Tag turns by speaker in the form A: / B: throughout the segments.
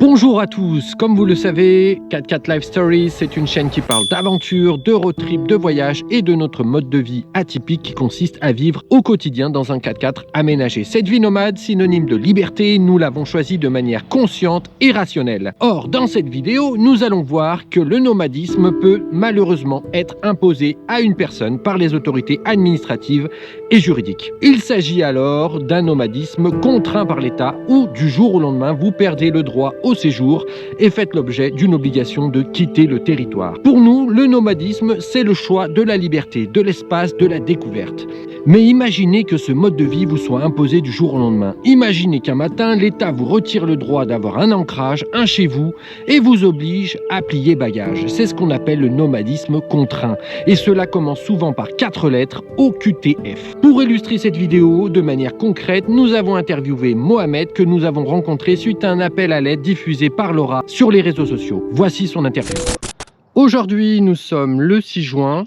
A: Bonjour à tous, comme vous le savez, 4x4 Life Stories, c'est une chaîne qui parle d'aventure, de road trip, de voyage et de notre mode de vie atypique qui consiste à vivre au quotidien dans un 4x4 aménagé. Cette vie nomade, synonyme de liberté, nous l'avons choisie de manière consciente et rationnelle. Or, dans cette vidéo, nous allons voir que le nomadisme peut malheureusement être imposé à une personne par les autorités administratives et juridiques. Il s'agit alors d'un nomadisme contraint par l'État où, du jour au lendemain, vous perdez le droit au séjour et faites l'objet d'une obligation de quitter le territoire. Pour nous, le nomadisme, c'est le choix de la liberté, de l'espace, de la découverte. Mais imaginez que ce mode de vie vous soit imposé du jour au lendemain. Imaginez qu'un matin, l'État vous retire le droit d'avoir un ancrage, un chez vous, et vous oblige à plier bagages. C'est ce qu'on appelle le nomadisme contraint. Et cela commence souvent par 4 lettres, OQTF. Pour illustrer cette vidéo de manière concrète, nous avons interviewé Mohamed que nous avons rencontré suite à un appel à l'aide diffusé par Laura sur les réseaux sociaux. Voici son interview. Aujourd'hui, nous sommes le 6 juin.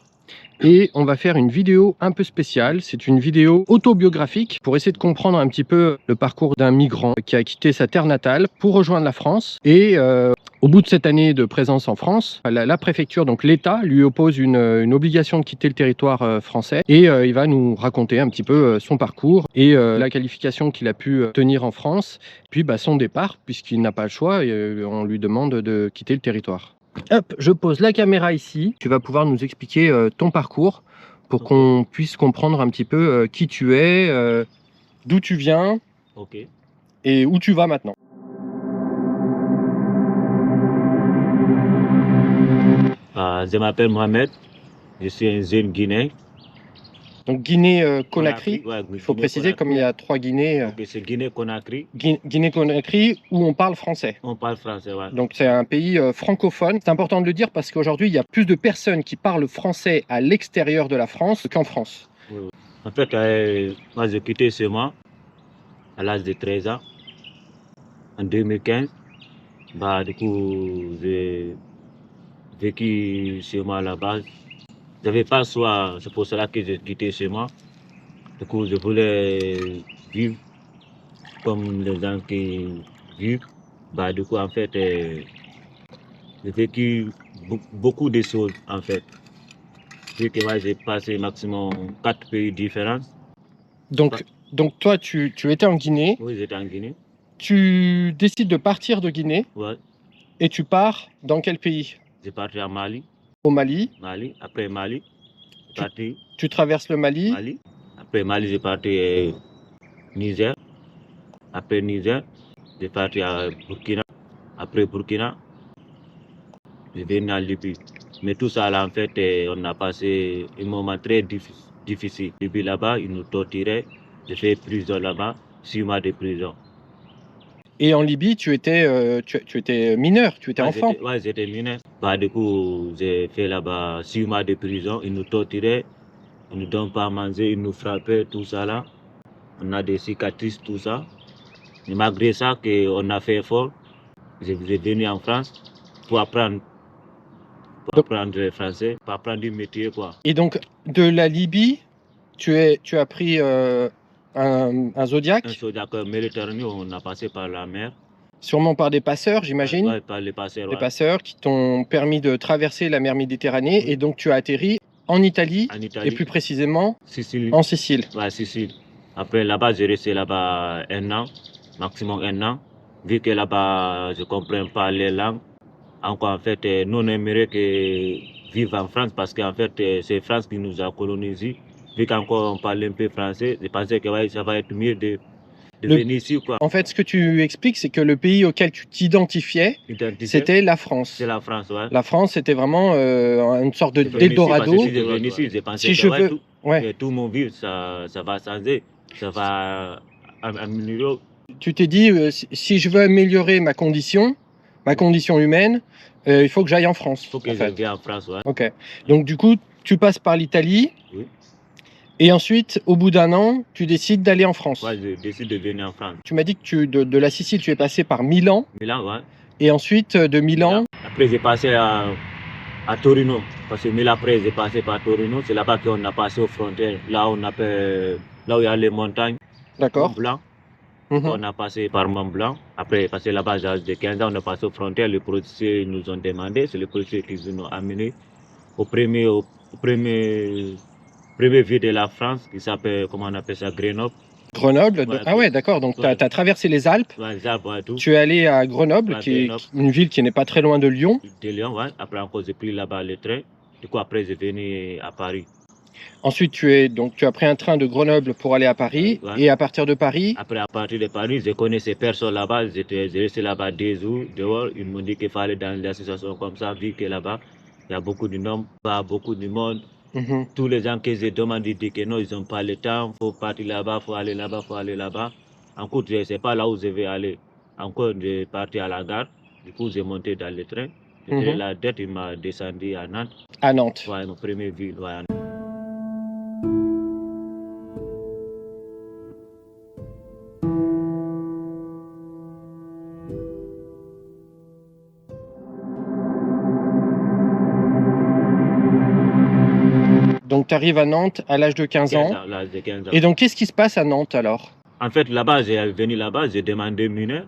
A: Et on va faire une vidéo un peu spéciale. C'est une vidéo autobiographique pour essayer de comprendre un petit peu le parcours d'un migrant qui a quitté sa terre natale pour rejoindre la France. Et au bout de cette année de présence en France, la préfecture, donc l'État, lui oppose une obligation de quitter le territoire français. Et il va nous raconter un petit peu son parcours et la qualification qu'il a pu tenir en France. Puis son départ, puisqu'il n'a pas le choix, et on lui demande de quitter le territoire. Hop, je pose la caméra ici. Tu vas pouvoir nous expliquer ton parcours pour qu'on puisse comprendre un petit peu qui tu es, d'où tu viens et où tu vas maintenant.
B: Je m'appelle Mohamed, je suis un jeune Guinéen.
A: Donc Guinée-Conakry, il faut préciser comme il y a 3 Guinées.
B: C'est Guinée-Conakry.
A: Guinée-Conakry où on parle français.
B: On parle français, ouais.
A: Donc c'est un pays francophone. C'est important de le dire parce qu'aujourd'hui il y a plus de personnes qui parlent français à l'extérieur de la France qu'en France.
B: Oui. En fait, moi j'ai quitté chez moi à l'âge de 13 ans en 2015. Du coup, j'ai vécu chez moi là-bas. J'avais pas le choix, c'est pour cela que j'ai quitté chez moi. Du coup, je voulais vivre comme les gens qui vivent. Du coup, en fait, j'ai vécu beaucoup de choses, en fait. Vu que moi, j'ai passé maximum 4 pays différents.
A: Donc toi, tu étais en Guinée.
B: Oui, j'étais en Guinée.
A: Tu décides de partir de Guinée.
B: Ouais.
A: Et tu pars dans quel pays?
B: J'ai parti à Mali.
A: Au Mali.
B: Après Mali,
A: tu traverses le Mali.
B: Après Mali, j'ai parti Niger. Après Niger, j'ai parti à Burkina. Après Burkina, je venu en Libye. Mais tout ça, là, en fait, on a passé un moment très difficile. Libye, là-bas, ils nous torturaient. J'ai fait prison là-bas, 6 mois de prison.
A: Et en Libye, tu étais mineur, tu étais enfant.
B: Oui, j'étais mineur. Du coup, j'ai fait là-bas 6 mois de prison. Ils nous torturaient, ils ne nous donnent pas à manger, ils nous frappaient, tout ça là. On a des cicatrices, tout ça. Mais malgré ça, on a fait effort. Je suis venu en France pour apprendre le français, pour apprendre du métier, quoi.
A: Et donc, de la Libye, tu as pris un Zodiac.
B: Un Zodiac Méditerranée, on a passé par la mer.
A: Sûrement par des passeurs, j'imagine.
B: Oui, par les passeurs.
A: Des passeurs qui t'ont permis de traverser la mer Méditerranée. Oui. Et donc, tu as atterri en Italie. Et plus précisément en Sicile.
B: Oui, Sicile. Après, là-bas, j'ai resté là-bas 1 an, maximum 1 an. Vu que là-bas, je ne comprends pas les langues. Encore, en fait, nous, on aimerait vivre en France parce qu'en fait, c'est France qui nous a colonisés. Vu qu'encore on parle un peu français, je pensais que ça va être mieux de venir ici, quoi.
A: En fait, ce que tu expliques, c'est que le pays auquel tu t'identifiais, c'était la France.
B: C'est la France, ouais.
A: La France, c'était vraiment une sorte d'Eldorado.
B: Si je venais ici, je pensais que tout mon vie, ça va changer, ça va améliorer.
A: Tu t'es dit, si je veux améliorer ma condition humaine, il faut que j'aille en France.
B: Il faut que je vienne en France, ouais.
A: Ok. Donc du coup, tu passes par l'Italie.
B: Oui.
A: Et ensuite, au bout d'1 an, tu décides d'aller en France.
B: Ouais, je décide de venir en France.
A: Tu m'as dit que de la Sicile, tu es passé par Milan.
B: Milan, ouais.
A: Et ensuite, de Milan.
B: Après, j'ai passé à Torino. Parce que Milan, après, j'ai passé par Torino. C'est là-bas qu'on a passé aux frontières. Là où il y a les montagnes.
A: D'accord.
B: Blanc. On a passé par Mont-Blanc. Après, passé là-bas à l'âge de 15 ans, on a passé aux frontières. Les policiers nous ont demandé, c'est les policiers qui nous ont amenés au premier ville de la France qui s'appelle, comment on appelle ça, Grenoble.
A: Grenoble.
B: Ouais,
A: Ah ouais, d'accord. Donc, tu as traversé les Alpes.
B: Ouais, les Alpes, ouais, tout.
A: Tu es allé à Grenoble,
B: Ouais,
A: qui est
B: Grenoble.
A: une ville qui n'est pas très loin de Lyon.
B: De Lyon, ouais. Après, encore, j'ai pris là-bas le train. Du coup, après, j'ai venu à Paris.
A: Ensuite, tu as pris un train de Grenoble pour aller à Paris.
B: Ouais.
A: Et à partir de Paris,
B: Après, à partir de Paris, je connaissais personne là-bas. J'ai resté là-bas 2 jours dehors. Ils m'ont dit qu'il fallait dans des associations comme ça, vu que là-bas, il y a beaucoup de noms, pas beaucoup de monde.
A: mhm.
B: Tous les gens que j'ai demandé disent que non, ils n'ont pas le temps. Il faut partir là-bas, il faut aller là-bas, il faut aller là-bas. Encore, je ne sais pas là où je vais aller. Encore, je partais à la gare. Du coup, j'ai monté dans le train. J'étais
A: Mhm.
B: la dette, il m'a descendu à Nantes.
A: À Nantes.
B: Ouais, ma première ville. Ouais.
A: Donc, tu arrives à Nantes à l'âge de 15 ans.
B: L'âge de 15 ans.
A: Et donc, qu'est-ce qui se passe à Nantes alors?
B: En fait, là-bas, j'ai venu là-bas, j'ai demandé mineur.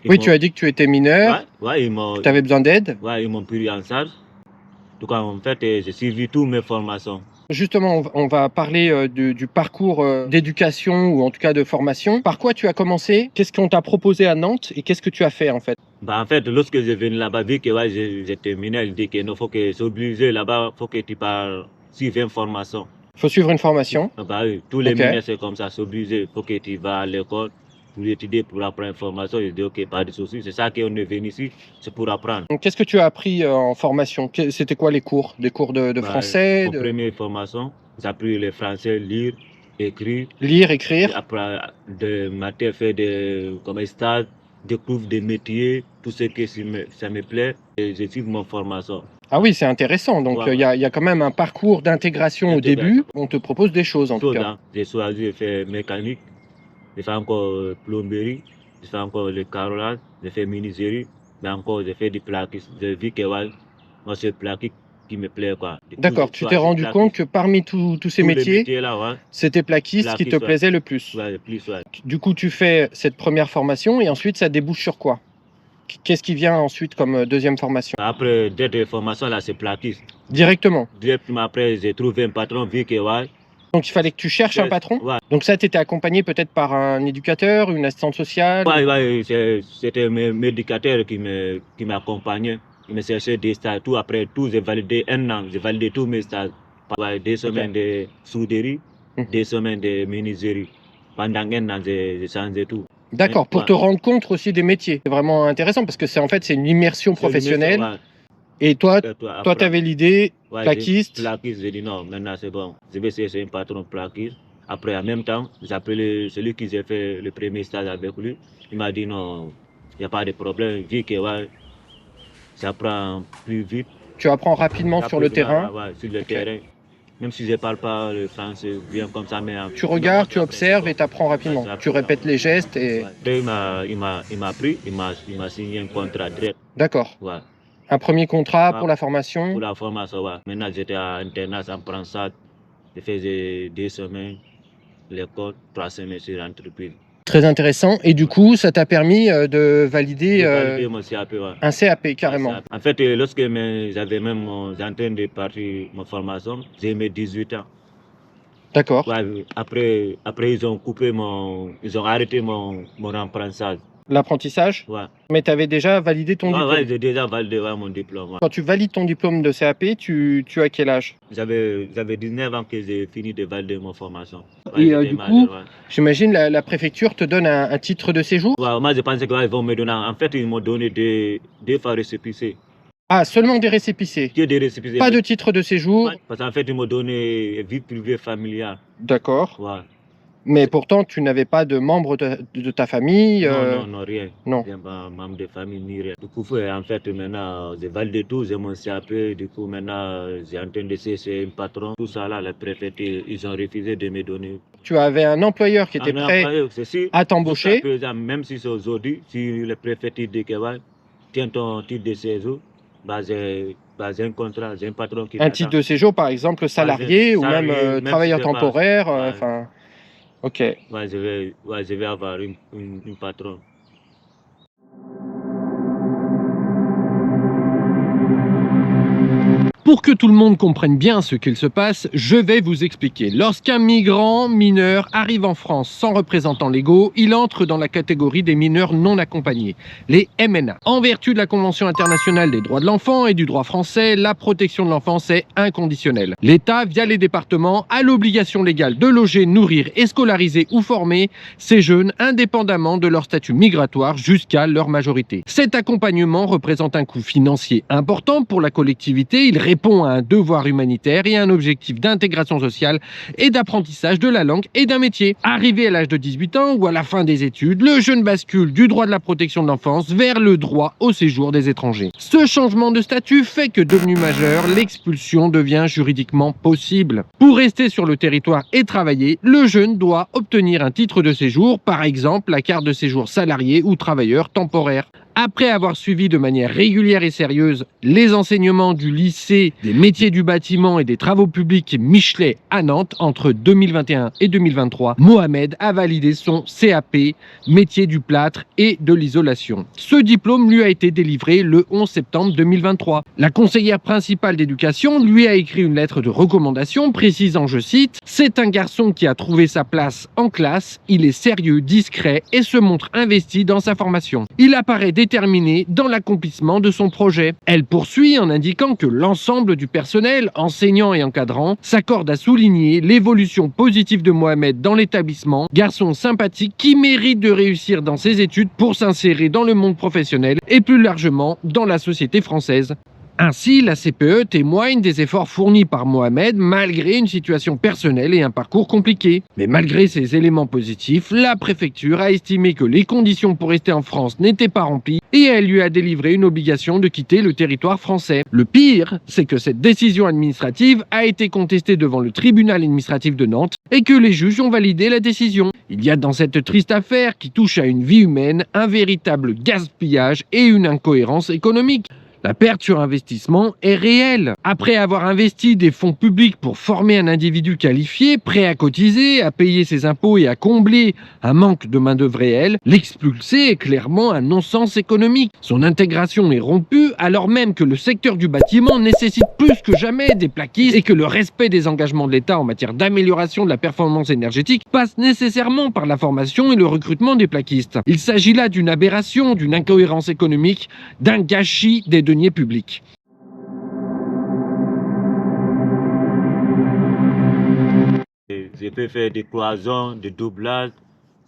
A: Oui, tu as dit que tu étais mineur,
B: Ouais, ils m'ont,
A: tu avais besoin d'aide.
B: ouais, ils m'ont pris en charge. En tout cas, en fait, j'ai suivi toutes mes formations.
A: Justement, on va parler du parcours d'éducation ou en tout cas de formation. Par quoi tu as commencé? Qu'est-ce qu'on t'a proposé à Nantes et qu'est-ce que tu as fait en fait?
B: Bah, en fait, lorsque je venu là-bas, vu que ouais, j'étais mineur, il dit que non, faut que c'est obligé là-bas, faut que tu parles, suivre une formation.
A: Il faut suivre une formation.
B: Bah oui, tous les
A: Ok.
B: mineurs, c'est comme ça, c'est obligé. Faut que tu vas à l'école pour étudier, pour apprendre une formation. Il dit, ok, pas de soucis. C'est ça qu'on est venu ici, c'est pour apprendre.
A: Donc, qu'est-ce que tu as appris en formation? C'était quoi les cours? Des cours de
B: Bah,
A: français,
B: Mon première formation, j'ai appris le français, lire, écrire.
A: lire,
B: Et
A: écrire?
B: après, de matin, faire comme un stage, découvrir des métiers, tout ce que ça me plaît. Et je suis mon formation.
A: Ah oui, c'est intéressant. Donc,
B: Ouais,
A: il y a quand même un parcours d'intégration au début. On te propose des choses en tout cas.
B: Hein. J'ai choisi de faire mécanique, j'ai fait encore plomberie, j'ai fait encore le carrelage, j'ai fait menuiserie, mais encore j'ai fait du plaquisme. J'ai vu que ouais, moi c'est le plaquisme qui me plaît, quoi. Du coup,
A: D'accord,
B: j'ai
A: tu t'es
B: choisi
A: rendu
B: plaquisme.
A: compte que parmi tous ces
B: Tous les
A: métiers,
B: métiers là, ouais.
A: c'était plaquiste qui te
B: Plaquiste, ouais.
A: plaisait le plus.
B: Ouais, le plus, ouais.
A: Du coup, tu fais cette première formation et ensuite ça débouche sur quoi? Qu'est-ce qui vient ensuite comme deuxième formation?
B: Après, dès la formation là, c'est plaquiste.
A: Directement.
B: Directement après, j'ai trouvé un patron, vu que ouais.
A: Donc il fallait que tu cherches un patron?
B: Ouais.
A: Donc ça, tu étais accompagné peut-être par un éducateur, une assistante sociale?
B: Ouais, c'était mes éducateurs qui m'accompagnaient. Ils me cherchaient des stages. Tout après tout, j'ai validé 1 an. J'ai validé tous mes stages. 2 semaines de souderie, 2 semaines de menuiserie. Pendant 1 an, j'ai changé tout.
A: D'accord, pour
B: Ouais.
A: te rendre compte aussi des métiers. C'est vraiment intéressant parce que c'est une immersion professionnelle.
B: Ouais.
A: Et toi,
B: Et
A: tu
B: après,
A: avais l'idée,
B: ouais,
A: plaquiste.
B: Plaquiste, j'ai dit non, maintenant c'est bon. Je vais chercher un patron plaquiste. Après, en même temps, j'ai appelé celui qui j'ai fait le premier stage avec lui. Il m'a dit non, il n'y a pas de problème. Vu que ouais, ça prend plus vite.
A: Tu apprends rapidement sur le terrain.
B: Ouais, sur le terrain. Même si je ne parle pas le français bien comme ça, mais
A: Tu regardes, tu observes et tu apprends rapidement.
B: Ouais,
A: Tu répètes les gestes et...
B: Ouais. Après, il m'a pris, il m'a signé un contrat direct.
A: D'accord.
B: Ouais.
A: Un premier contrat
B: Ouais.
A: pour la formation.
B: Pour la formation, ouais. Maintenant, j'étais à internat en apprentissage. Je faisais 2 semaines l'école, 3 semaines sur l'entreprise.
A: Très intéressant. Et du coup, ça t'a permis de valider
B: J'ai validé mon CAP, ouais.
A: un CAP carrément.
B: Ouais, en fait, lorsque j'avais même en train de partir ma formation, j'ai mes 18 ans.
A: D'accord.
B: Ouais, après, ils ont arrêté mon apprentissage.
A: L'apprentissage.
B: Ouais.
A: Mais tu avais déjà validé ton diplôme.
B: Ouais, j'ai déjà validé mon diplôme. Ouais.
A: Quand tu valides ton diplôme de CAP, tu as quel âge?
B: J'avais 19 ans que j'ai fini de valider ma formation.
A: Et
B: j'étais
A: du
B: majeur,
A: coup,
B: ouais.
A: j'imagine la préfecture te donne un titre de séjour?
B: Ouais, moi, je pensais qu'ils vont me donner. En fait, ils m'ont donné deux fois récépissé.
A: Ah, seulement des récépissés.
B: Que des récépissés.
A: Pas de titre de séjour.
B: Ouais, parce qu'en fait, ils m'ont donné vie privée familiale.
A: D'accord.
B: Ouais.
A: Mais pourtant, tu n'avais pas de membres de ta famille.
B: Non, rien.
A: Non.
B: J'ai pas membre de famille ni rien. Du coup, en fait, maintenant, j'ai validé tout, j'ai mon CAP. Du coup, maintenant, j'ai en train de chercher un patron. Tout ça là, les préfectures, ils ont refusé de me donner.
A: Tu avais un employeur qui était prêt à t'embaucher.
B: Même si c'est aujourd'hui, si le préfecture dit que ouais, tiens ton titre de séjour, j'ai un contrat, j'ai un patron qui
A: Un titre de séjour, par exemple, salarié ou même travailleur temporaire.
B: Ouais.
A: Enfin, Ok.
B: je vais avoir une patronne.
A: Pour que tout le monde comprenne bien ce qu'il se passe, je vais vous expliquer. Lorsqu'un migrant mineur arrive en France sans représentants légaux, il entre dans la catégorie des mineurs non accompagnés, les MNA. En vertu de la Convention internationale des droits de l'enfant et du droit français, la protection de l'enfance est inconditionnelle. L'État, via les départements, a l'obligation légale de loger, nourrir et scolariser ou former ces jeunes indépendamment de leur statut migratoire jusqu'à leur majorité. Cet accompagnement représente un coût financier important pour la collectivité. Il répond à un devoir humanitaire et à un objectif d'intégration sociale et d'apprentissage de la langue et d'un métier. Arrivé à l'âge de 18 ans ou à la fin des études, le jeune bascule du droit de la protection de l'enfance vers le droit au séjour des étrangers. Ce changement de statut fait que, devenu majeur, l'expulsion devient juridiquement possible. Pour rester sur le territoire et travailler, le jeune doit obtenir un titre de séjour, par exemple la carte de séjour salarié ou travailleur temporaire. Après avoir suivi de manière régulière et sérieuse les enseignements du lycée des métiers du bâtiment et des travaux publics Michelet à Nantes entre 2021 et 2023, Mohamed a validé son CAP, métier du plâtre et de l'isolation. Ce diplôme lui a été délivré le 11 septembre 2023. La conseillère principale d'éducation lui a écrit une lettre de recommandation précisant, je cite, « C'est un garçon qui a trouvé sa place en classe, il est sérieux, discret et se montre investi dans sa formation. Il apparaît déterminé dans l'accomplissement de son projet. » Elle poursuit en indiquant que l'ensemble du personnel, enseignants et encadrants, s'accorde à souligner l'évolution positive de Mohamed dans l'établissement, garçon sympathique qui mérite de réussir dans ses études pour s'insérer dans le monde professionnel et plus largement dans la société française. Ainsi, la CPE témoigne des efforts fournis par Mohamed malgré une situation personnelle et un parcours compliqué. Mais malgré ces éléments positifs, la préfecture a estimé que les conditions pour rester en France n'étaient pas remplies et elle lui a délivré une obligation de quitter le territoire français. Le pire, c'est que cette décision administrative a été contestée devant le tribunal administratif de Nantes et que les juges ont validé la décision. Il y a dans cette triste affaire qui touche à une vie humaine un véritable gaspillage et une incohérence économique. La perte sur investissement est réelle. Après avoir investi des fonds publics pour former un individu qualifié, prêt à cotiser, à payer ses impôts et à combler un manque de main-d'œuvre réelle, l'expulser est clairement un non-sens économique. Son intégration est rompue alors même que le secteur du bâtiment nécessite plus que jamais des plaquistes et que le respect des engagements de l'État en matière d'amélioration de la performance énergétique passe nécessairement par la formation et le recrutement des plaquistes. Il s'agit là d'une aberration, d'une incohérence économique, d'un gâchis des deniers publics.
B: Je peux faire des cloisons, des doublages,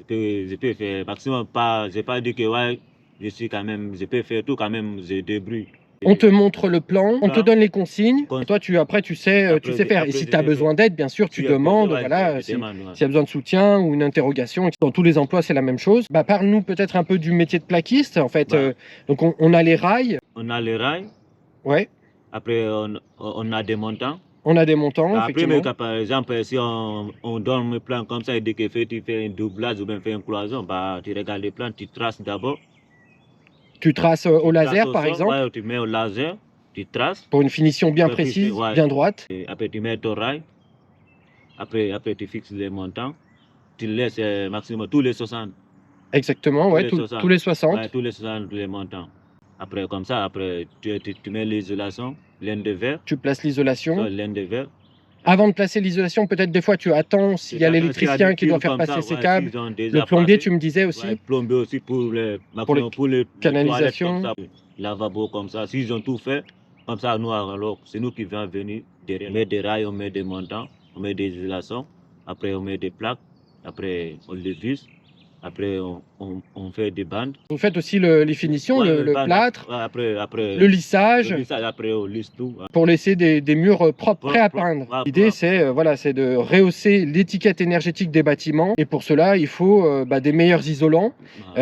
B: je peux faire maximum pas, je vais pas dire que ouais, je suis quand même, je peux faire tout quand même, je débrouille.
A: On te montre le plan, on te donne les consignes, et toi après tu sais faire. Et si tu as besoin d'aide, bien sûr, tu demandes, voilà, s'il y a besoin de soutien ou une interrogation. Dans tous les emplois, c'est la même chose. Bah, parle-nous peut-être un peu du métier de plaquiste, en fait. Donc on a les rails.
B: On a les rails.
A: Ouais.
B: Après, on a des montants.
A: On a des montants,
B: Après,
A: effectivement.
B: mais, par exemple, si on donne un plan comme ça, et dès que tu fais un doublage ou bien fais une cloison, bah, tu regardes les plans, tu traces d'abord.
A: Tu traces au laser, par exemple.
B: Ouais, tu mets au laser, tu traces.
A: Pour une finition bien précise,
B: ouais,
A: bien droite.
B: Et après, tu mets ton rail. Après, tu fixes les montants. Tu laisses maximum tous les 60.
A: Exactement, ouais, tous les 60.
B: Ouais, tous les 60, les montants. Après, comme ça, après, tu mets l'isolation, laine de verre.
A: Tu places l'isolation.
B: Laine de verre.
A: Avant de placer l'isolation, peut-être des fois tu attends s'il y a l'électricien qui doit faire passer ses câbles. Le plombier, tu me disais aussi.
B: Ouais, plombier aussi pour les
A: canalisations.
B: Lavabo comme ça. S'ils ont tout fait, comme ça, nous, alors, c'est nous qui venons venir derrière. On met des rails, on met des montants, on met des isolations. Après, on met des plaques. Après, on les visse. Après, on fait des bandes.
A: Vous faites aussi les finitions, le plâtre,
B: après,
A: le lissage.
B: Après, on lisse tout.
A: Pour laisser des murs propres, prêts à peindre. L'idée, c'est de rehausser l'étiquette énergétique des bâtiments. Et pour cela, il faut des meilleurs isolants.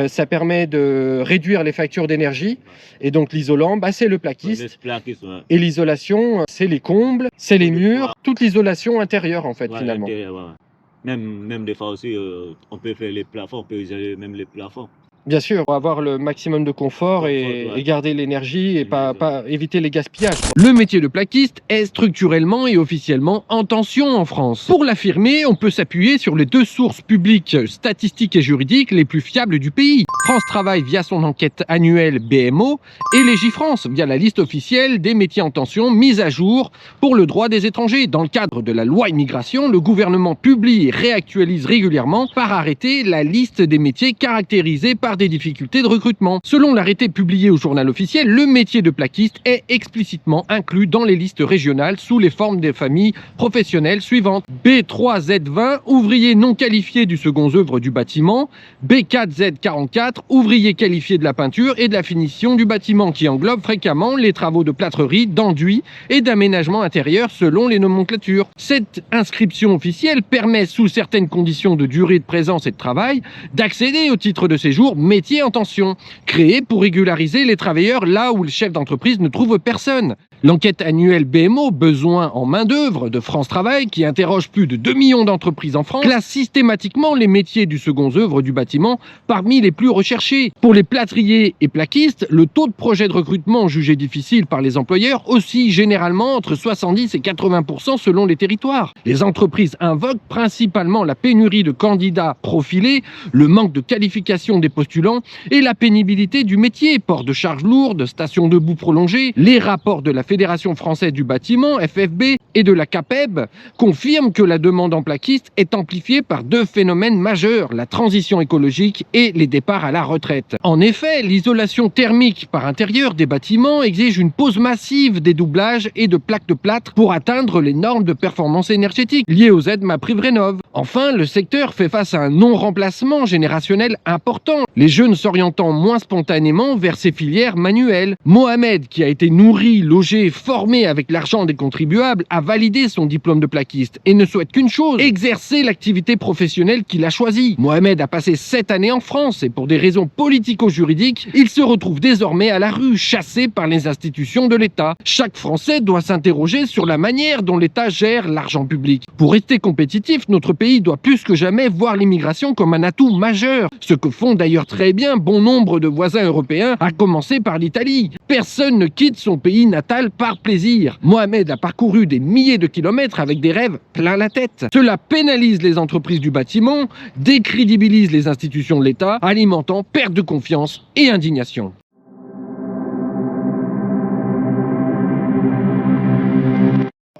A: Ça permet de réduire les factures d'énergie. Et donc, l'isolant, c'est le plaquiste. Et l'isolation, c'est les combles, c'est les murs, toute l'isolation intérieure, en fait, finalement.
B: Même des fois aussi, on peut faire les plafonds, on peut isoler même les plafonds.
A: Bien sûr, pour avoir le maximum de confort
B: Confort,
A: et
B: ouais.
A: garder l'énergie et pas,
B: Exactement.
A: pas éviter les gaspillages, quoi. Le métier de plaquiste est structurellement et officiellement en tension en France. Pour l'affirmer, on peut s'appuyer sur les deux sources publiques, statistiques et juridiques les plus fiables du pays. France Travail via son enquête annuelle BMO et Légifrance via la liste officielle des métiers en tension mise à jour pour le droit des étrangers. Dans le cadre de la loi immigration, le gouvernement publie et réactualise régulièrement par arrêté la liste des métiers caractérisés par des difficultés de recrutement. Selon l'arrêté publié au journal officiel, le métier de plaquiste est explicitement inclus dans les listes régionales sous les formes des familles professionnelles suivantes. B3Z20, ouvrier non qualifié du second œuvre du bâtiment. B4Z44, ouvrier qualifié de la peinture et de la finition du bâtiment, qui englobe fréquemment les travaux de plâtrerie, d'enduit et d'aménagement intérieur selon les nomenclatures. Cette inscription officielle permet, sous certaines conditions de durée de présence et de travail, d'accéder au titre de séjour métier en tension, créé pour régulariser les travailleurs là où le chef d'entreprise ne trouve personne. L'enquête annuelle BMO, besoin en main-d'œuvre de France Travail, qui interroge plus de 2 millions d'entreprises en France, classe systématiquement les métiers du second œuvre du bâtiment parmi les plus recherchés. Pour les plâtriers et plaquistes, le taux de projet de recrutement jugé difficile par les employeurs oscille généralement entre 70 et 80% selon les territoires. Les entreprises invoquent principalement la pénurie de candidats profilés, le manque de qualification des postulants et la pénibilité du métier, port de charges lourdes, stations debout prolongées. Les rapports de la Fédération française du bâtiment, FFB, et de la CAPEB confirment que la demande en plaquiste est amplifiée par deux phénomènes majeurs, la transition écologique et les départs à la retraite. En effet, l'isolation thermique par intérieur des bâtiments exige une pose massive des doublages et de plaques de plâtre pour atteindre les normes de performance énergétique liées aux aides MaPrimeRénov'. Enfin, le secteur fait face à un non-remplacement générationnel important, les jeunes s'orientant moins spontanément vers ces filières manuelles. Mohamed, qui a été nourri, logé, formé avec l'argent des contribuables, a validé son diplôme de plaquiste et ne souhaite qu'une chose, exercer l'activité professionnelle qu'il a choisie. Mohamed a passé 7 années en France et pour des raisons politico-juridiques, il se retrouve désormais à la rue, chassé par les institutions de l'État. Chaque Français doit s'interroger sur la manière dont l'État gère l'argent public. Pour rester compétitif, notre pays doit plus que jamais voir l'immigration comme un atout majeur, ce que font d'ailleurs très bien bon nombre de voisins européens, à commencer par l'Italie. Personne ne quitte son pays natal par plaisir. Mohamed a parcouru des milliers de kilomètres avec des rêves plein la tête. Cela pénalise les entreprises du bâtiment, décrédibilise les institutions de l'État, alimentant perte de confiance et indignation.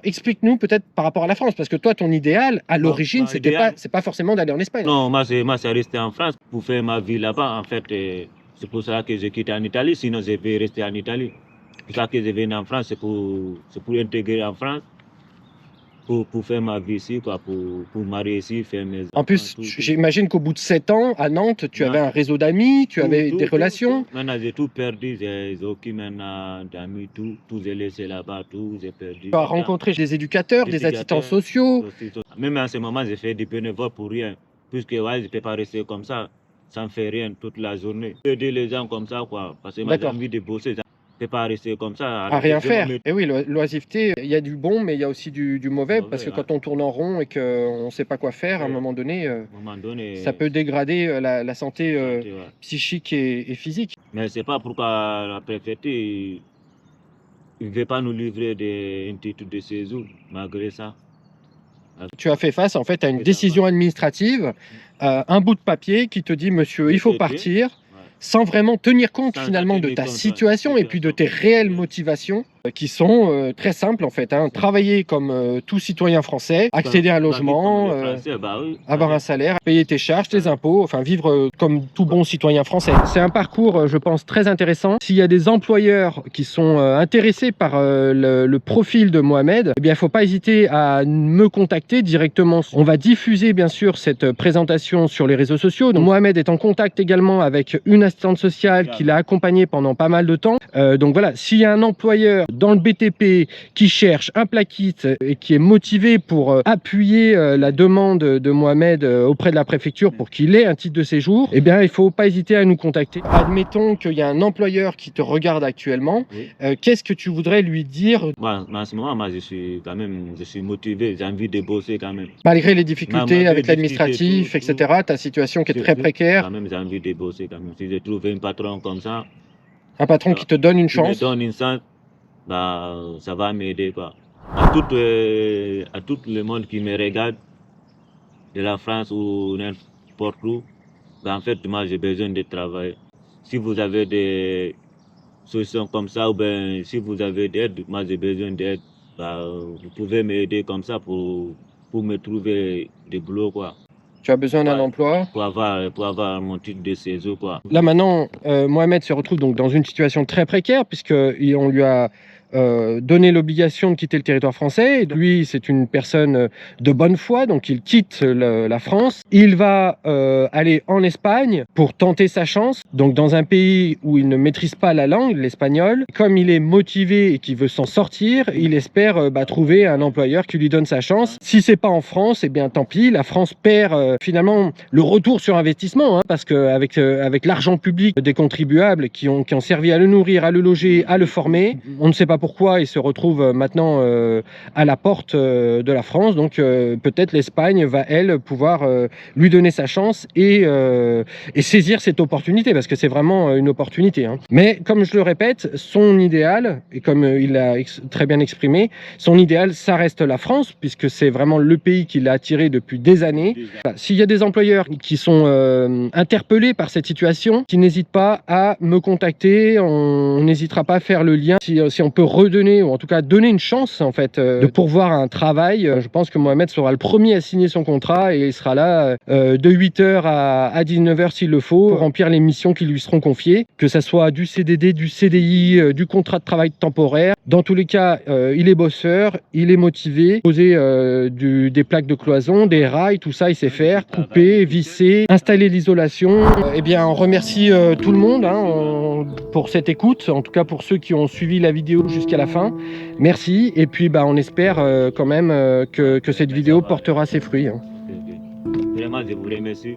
A: Explique-nous peut-être par rapport à la France, parce que toi, ton idéal, à l'origine, c'est pas forcément d'aller en Espagne.
B: Non, moi, c'est resté en France pour faire ma vie là-bas. En fait, c'est pour ça que j'ai quitté en Italie, sinon je vais rester en Italie. C'est pour ça que je viens en France, c'est pour intégrer en France, pour faire ma vie ici, quoi, pour marier ici, faire mes enfants.
A: En plus, j'imagine qu'au bout de 7 ans, à Nantes, tu avais un réseau d'amis, tu avais des relations.
B: Maintenant, j'ai tout perdu, j'ai aucun maintenant d'amis, tout j'ai laissé là-bas, tout j'ai perdu.
A: Tu as rencontré des éducateurs, des assistants sociaux.
B: Même en ce moment, j'ai fait du bénévole pour rien, puisque ouais, je ne peux pas rester comme ça me fait rien toute la journée. Aider les gens comme ça, quoi, parce que moi j'ai envie de bosser. Je ne peux pas rester comme ça.
A: À rien faire. Et oui, l'oisiveté, il y a du bon, mais il y a aussi du mauvais, parce que quand on tourne en rond et qu'on ne sait pas quoi faire, à un moment donné, ça peut dégrader la santé psychique et physique.
B: Mais c'est pas pourquoi la préfecture ne veut pas nous livrer un titre de séjour, malgré ça.
A: Tu as fait face en fait à une décision administrative, un bout de papier qui te dit monsieur, il faut partir, sans vraiment tenir compte finalement de ta situation et puis de tes réelles motivations qui sont très simples en fait. Travailler comme tout citoyen français, accéder à un logement, avoir un salaire, payer tes charges, tes impôts, enfin vivre comme tout bon citoyen français. C'est un parcours, je pense, très intéressant. S'il y a des employeurs qui sont intéressés par le profil de Mohamed, eh bien, il ne faut pas hésiter à me contacter directement. On va diffuser bien sûr cette présentation sur les réseaux sociaux. Donc, Mohamed est en contact également avec une assistante sociale qui l'a accompagné pendant pas mal de temps. Donc voilà, s'il y a un employeur dans le BTP qui cherche un plaquiste et qui est motivé pour appuyer la demande de Mohamed auprès de la préfecture pour qu'il ait un titre de séjour, eh bien, il ne faut pas hésiter à nous contacter. Admettons qu'il y a un employeur qui te regarde actuellement.
B: Oui.
A: Qu'est-ce que tu voudrais lui dire
B: Moi, en ce moment, moi, je suis motivé, j'ai envie de bosser quand même.
A: malgré les difficultés
B: Malgré
A: avec
B: les
A: l'administratif,
B: difficultés,
A: etc., ta situation qui est très précaire,
B: Quand même, j'ai envie de bosser quand même. Si je trouve un patron comme ça,
A: un patron qui te donne une
B: qui me
A: chance.
B: donne une chance, bah, ça va m'aider, quoi. À tout le monde qui me regarde, de la France ou n'importe où, bah, en fait, moi, j'ai besoin de travailler. Si vous avez des solutions comme ça, ou bien si vous avez d'aide, moi, j'ai besoin d'aide, bah, vous pouvez m'aider comme ça pour me trouver des boulots, quoi.
A: Tu as besoin d'un emploi.
B: Pour avoir mon titre de séjour, quoi.
A: Là maintenant, Mohamed se retrouve donc dans une situation très précaire puisqu'on lui a donné l'obligation de quitter le territoire français. Et lui, c'est une personne de bonne foi, donc il quitte la France. Il va aller en Espagne pour tenter sa chance, donc dans un pays où il ne maîtrise pas la langue, l'espagnol. Comme il est motivé et qu'il veut s'en sortir, il espère trouver un employeur qui lui donne sa chance. Si c'est pas en France, eh bien tant pis, la France perd finalement le retour sur investissement, hein, parce qu'avec avec l'argent public des contribuables qui ont servi à le nourrir, à le loger, à le former, on ne sait pas pourquoi il se retrouve maintenant à la porte de la France. Donc peut-être l'Espagne va, elle, pouvoir lui donner sa chance et saisir cette opportunité, parce que c'est vraiment une opportunité, hein. Mais comme je le répète, son idéal, et comme il l'a très bien exprimé, son idéal, ça reste la France, puisque c'est vraiment le pays qui l'a attiré depuis des années. Voilà. S'il y a des employeurs qui sont interpellés par cette situation, qui n'hésitent pas à me contacter, on n'hésitera pas à faire le lien. Si on peut redonner, ou en tout cas donner une chance en fait de pourvoir un travail, je pense que Mohamed sera le premier à signer son contrat et il sera là de 8h à 19h s'il le faut, pour remplir les missions qui lui seront confiées, que ça soit du CDD, du CDI, du contrat de travail temporaire. Dans tous les cas, il est bosseur, il est motivé, poser des plaques de cloison, des rails, tout ça il sait faire, couper, visser, installer l'isolation. Eh bien, on remercie tout le monde, hein, pour cette écoute, en tout cas pour ceux qui ont suivi la vidéo jusqu'à la fin. Merci, et puis on espère quand même que cette vidéo portera ses fruits, hein.
B: Vraiment, je vous remercie.